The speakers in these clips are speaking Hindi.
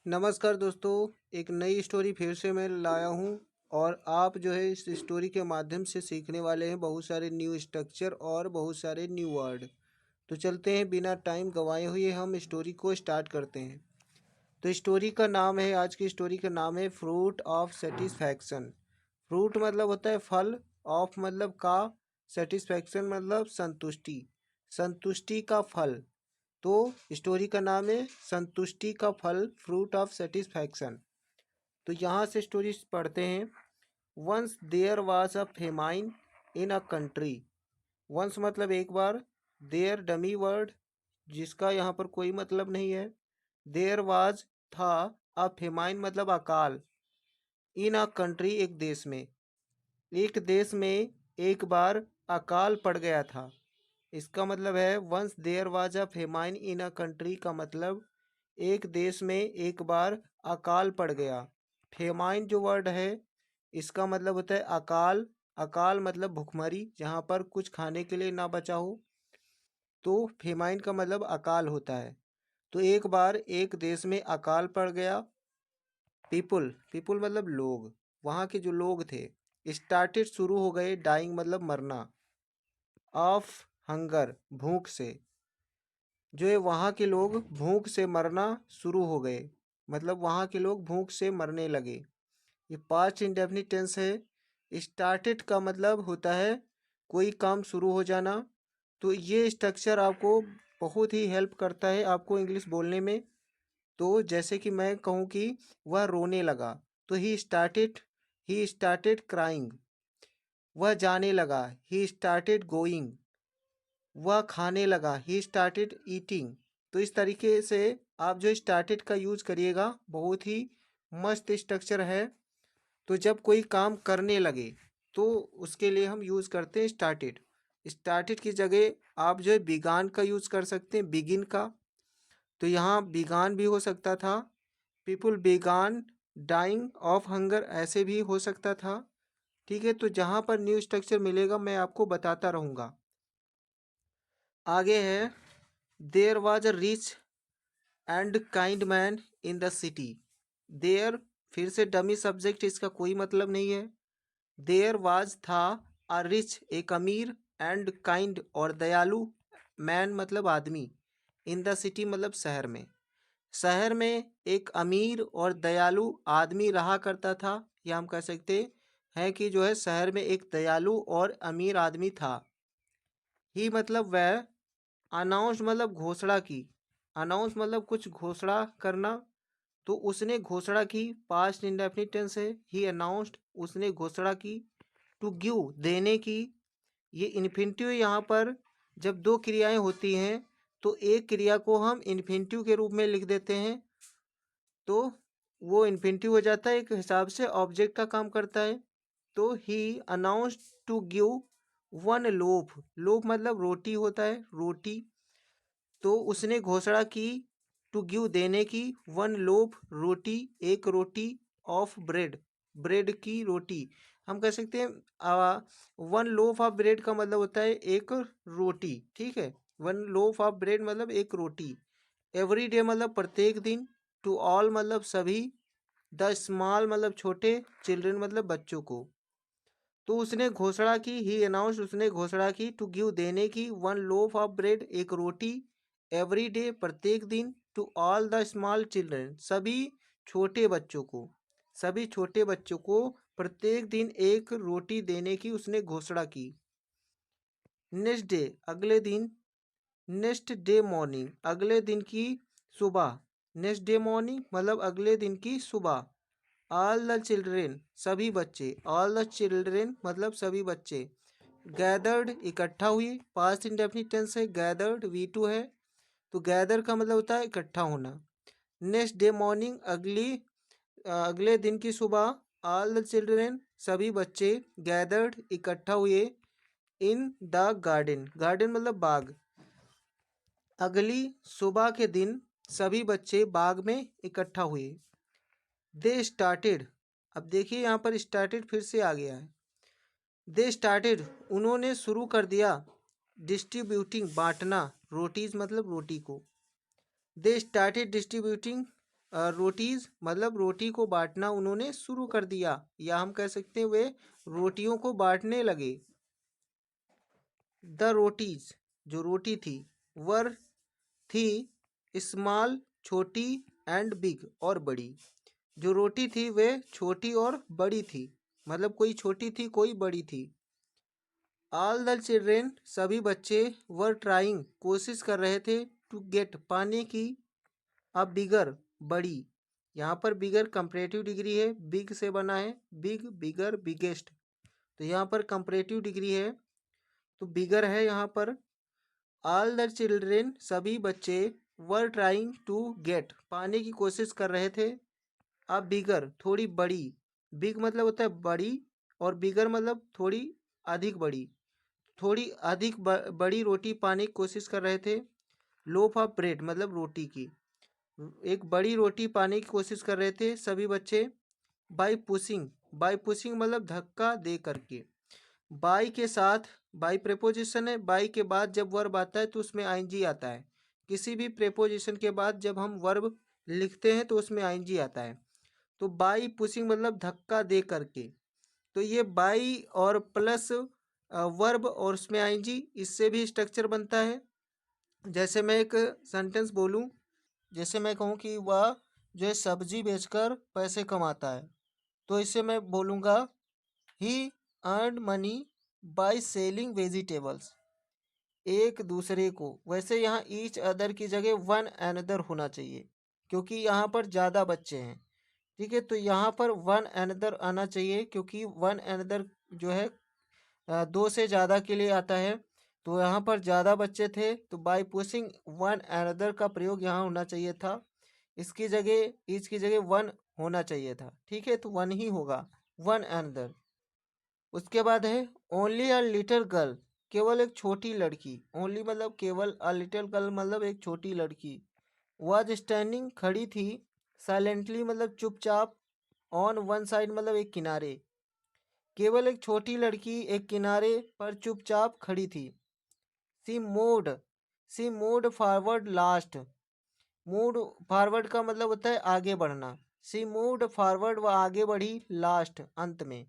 नमस्कार दोस्तों, एक नई स्टोरी फिर से मैं लाया हूँ। और आप जो है इस स्टोरी के माध्यम से सीखने वाले हैं बहुत सारे न्यू स्ट्रक्चर और बहुत सारे न्यू वर्ड। तो चलते हैं, बिना टाइम गंवाए हुए हम स्टोरी को स्टार्ट करते हैं। तो स्टोरी का नाम है, आज की स्टोरी का नाम है फ्रूट ऑफ सेटिस्फैक्शन। फ्रूट मतलब होता है फल, ऑफ मतलब का, सेटिस्फैक्शन मतलब संतुष्टि, संतुष्टि का फल। तो स्टोरी का नाम है संतुष्टि का फल, फ्रूट ऑफ सेटिस्फैक्शन। तो यहाँ से स्टोरी पढ़ते हैं। Once there was a famine in a country. Once मतलब एक बार, देयर डमी वर्ड जिसका यहाँ पर कोई मतलब नहीं है। देयर वाज था, अ फेमाइन मतलब अकाल, इन अ कंट्री एक देश में, एक देश में एक बार अकाल पड़ गया था। इसका मतलब है once there was a famine in a country का मतलब एक देश में एक बार अकाल पड़ गया। फेमाइन जो वर्ड है इसका मतलब होता है अकाल। अकाल मतलब भुखमरी, जहाँ पर कुछ खाने के लिए ना बचा हो, तो फेमाइन का मतलब अकाल होता है। तो एक बार एक देश में अकाल पड़ गया। पीपुल, पीपुल मतलब लोग, वहाँ के जो लोग थे, स्टार्टेड शुरू हो गए, डाइंग मतलब मरना, ऑफ हंगर भूख से, जो है वहाँ के लोग भूख से मरना शुरू हो गए, मतलब वहाँ के लोग भूख से मरने लगे। ये पास्ट इंडेफिनिट टेंस है। स्टार्टेड का मतलब होता है कोई काम शुरू हो जाना। तो ये स्ट्रक्चर आपको बहुत ही हेल्प करता है आपको इंग्लिश बोलने में। तो जैसे कि मैं कहूँ कि वह रोने लगा, तो ही स्टार्टेड क्राइंग। वह जाने लगा, ही स्टार्टेड गोइंग। वह खाने लगा, ही स्टार्टेड ईटिंग। तो इस तरीके से आप जो स्टार्टेड का यूज करिएगा, बहुत ही मस्त स्ट्रक्चर है। तो जब कोई काम करने लगे तो उसके लिए हम यूज करते हैं स्टार्टेड। स्टार्टेड की जगह आप जो है बिगान का यूज कर सकते हैं, बिगिन का। तो यहाँ बिगान भी हो सकता था, people began dying of hunger ऐसे भी हो सकता था। ठीक है, तो जहाँ पर न्यू स्ट्रक्चर मिलेगा मैं आपको बताता रहूँगा। आगे है, there was a rich and kind man in the city. There फिर से डमी सब्जेक्ट, इसका कोई मतलब नहीं है। देयर वाज था, अ रिच एक अमीर, एंड काइंड और दयालु, मैन मतलब आदमी, इन द सिटी मतलब शहर में। शहर में एक अमीर और दयालु आदमी रहा करता था। या हम कह सकते हैं कि जो है शहर में एक दयालु और अमीर आदमी था। ही मतलब वह, अनाउंस मतलब घोषणा की, अनाउंस मतलब कुछ घोषणा करना। तो उसने घोषणा की, पास्ट इंडेफिनिट टेंस है, ही अनाउंस्ड उसने घोषणा की। टू गिव देने की, ये इन्फिनिटिव यहाँ पर जब दो क्रियाएं होती हैं तो एक क्रिया को हम इन्फिनिटिव के रूप में लिख देते हैं, तो वो इन्फिनिटिव हो जाता है, एक हिसाब से ऑब्जेक्ट का काम करता है। तो he announced to give one loaf, loaf मतलब रोटी होता है, रोटी। तो उसने घोषणा की, टू गिव देने की, वन लोफ रोटी, एक रोटी, ऑफ ब्रेड ब्रेड की रोटी। हम कह सकते हैं वन लोफ ऑफ ब्रेड का मतलब होता है एक रोटी। ठीक है, वन लोफ ऑफ ब्रेड मतलब एक रोटी। एवरी डे मतलब प्रत्येक दिन। टू ऑल मतलब सभी। द स्मॉल मतलब छोटे, चिल्ड्रन मतलब बच्चों को। तो उसने घोषणा की, ही अनाउंस उसने घोषणा की, टू गिव देने की, वन लोफ ऑफ ब्रेड एक रोटी, एवरी डे प्रत्येक दिन, to all the small children सभी छोटे बच्चों को, सभी छोटे बच्चों को प्रत्येक दिन एक रोटी देने की उसने घोषणा की। नेक्स्ट डे अगले दिन, नेक्स्ट डे मॉर्निंग अगले दिन की सुबह, नेक्स्ट डे मॉर्निंग मतलब अगले दिन की सुबह। ऑल द चिल्ड्रेन सभी बच्चे, ऑल द चिल्ड्रेन मतलब सभी बच्चे। गैदर्ड इकट्ठा हुई, पास्ट इंडेफिनिट टेंस है, गैदर्ड V2 है। तो गैदर का मतलब होता है इकट्ठा होना। नेक्स्ट डे मॉर्निंग अगले दिन की सुबह। ऑल द चिल्ड्रेन सभी बच्चे, गैदर्ड इकट्ठा हुए, इन द गार्डन, गार्डन मतलब बाग। अगली सुबह के दिन सभी बच्चे बाग में इकट्ठा हुए। दे स्टार्टेड, अब देखिए यहाँ पर स्टार्टेड फिर से आ गया है। दे स्टार्टेड उन्होंने शुरू कर दिया, डिस्ट्रीब्यूटिंग बांटना, रोटीज मतलब रोटी को। दे स्टार्टेड डिस्ट्रीब्यूटिंग रोटीज मतलब रोटी को बांटना उन्होंने शुरू कर दिया, या हम कह सकते हैं वे रोटियों को बांटने लगे। द रोटीज जो रोटी थी, वर थी स्मॉल छोटी एंड बिग और बड़ी। जो रोटी थी वे छोटी और बड़ी थी, मतलब कोई छोटी थी कोई बड़ी थी। ऑल द चिल्ड्रेन सभी बच्चे वर ट्राइंग कोशिश कर रहे थे टू गेट पाने की अ बिगर बड़ी। यहाँ पर बिगर कंपैरेटिव डिग्री है, बिग से बना है, बिग बिगर बिगेस्ट, तो यहाँ पर कंपैरेटिव डिग्री है तो बिगर है यहाँ पर। ऑल द चिल्ड्रेन सभी बच्चे वर ट्राइंग टू गेट पाने की कोशिश कर रहे थे अ बिगर थोड़ी बड़ी। बिग मतलब होता है बड़ी और बिगर मतलब थोड़ी अधिक बड़ी। थोड़ी अधिक बड़ी रोटी पाने की कोशिश कर रहे थे। लोफ ऑफ ब्रेड मतलब रोटी की, एक बड़ी रोटी पाने की कोशिश कर रहे थे सभी बच्चे। बाई पुशिंग, बाई पुशिंग मतलब धक्का दे करके। बाई के साथ, बाई प्रेपोजिशन है, बाई के बाद जब वर्ब आता है तो उसमें आईएनजी आता है। किसी भी प्रेपोजिशन के बाद जब हम वर्ब लिखते हैं तो उसमें आईएनजी आता है। तो बाई पुशिंग मतलब धक्का दे करके। तो ये बाई और प्लस वर्ब और उसमें आईएनजी, इससे भी स्ट्रक्चर बनता है। जैसे मैं एक सेंटेंस बोलूं, जैसे मैं कहूं कि वह जो है सब्जी बेचकर पैसे कमाता है, तो इससे मैं बोलूँगा he earn money by selling vegetables. एक दूसरे को, वैसे यहाँ ईच अदर की जगह वन अनदर होना चाहिए क्योंकि यहाँ पर ज़्यादा बच्चे हैं। ठीक है, तो यहाँ पर वन अनदर आना चाहिए क्योंकि वन अनदर जो है दो से ज़्यादा के लिए आता है। तो यहाँ पर ज़्यादा बच्चे थे तो बाय पुशिंग वन अनदर का प्रयोग यहाँ होना चाहिए था। इसकी जगह, ईच की जगह वन होना चाहिए था। ठीक है, तो वन ही होगा, वन अनदर। उसके बाद है ओनली अ लिटिल गर्ल, केवल एक छोटी लड़की। ओनली मतलब केवल, अ लिटिल गर्ल मतलब एक छोटी लड़की। वाज स्टैंडिंग खड़ी थी, साइलेंटली मतलब चुपचाप, ऑन वन साइड मतलब एक किनारे। केवल एक छोटी लड़की एक किनारे पर चुपचाप खड़ी थी। She moved, she moved forward last. Moved forward का मतलब होता है आगे बढ़ना। सी मूड फॉरवर्ड, वह आगे बढ़ी, लास्ट अंत में।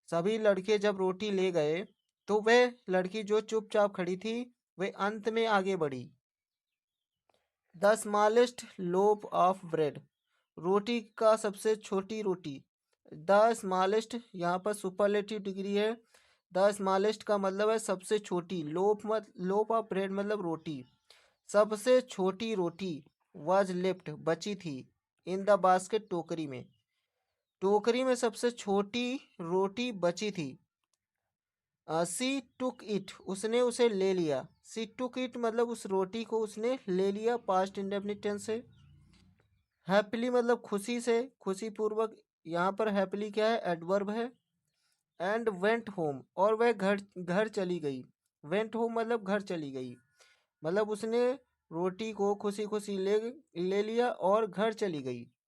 सभी लड़के जब रोटी ले गए तो वह लड़की जो चुपचाप खड़ी थी वह अंत में आगे बढ़ी। The smallest loaf of bread, रोटी का सबसे छोटी रोटी। द स्मॉलेस्ट यहाँ पर सुपरलेटिव डिग्री है। द स्मॉलेस्ट का मतलब है सबसे छोटी। लोफ ऑफ ब्रेड मतलब रोटी। सबसे छोटी रोटी वाज लेफ्ट बची थी इन द बास्केट, टोकरी में। टोकरी में सबसे छोटी रोटी बची थी। सी टुक इट, उसने उसे ले लिया। सी टुक इट मतलब उस रोटी को उसने ले लिया, पास्ट इंडेफिनिट टेंस से। हैप्पीली मतलब खुशी से, खुशी पूर्वक। यहाँ पर हैप्पीली क्या है, एडवर्ब है। एंड वेंट होम, और वह घर घर चली गई। वेंट होम मतलब घर चली गई, मतलब उसने रोटी को खुशी खुशी ले ले लिया और घर चली गई।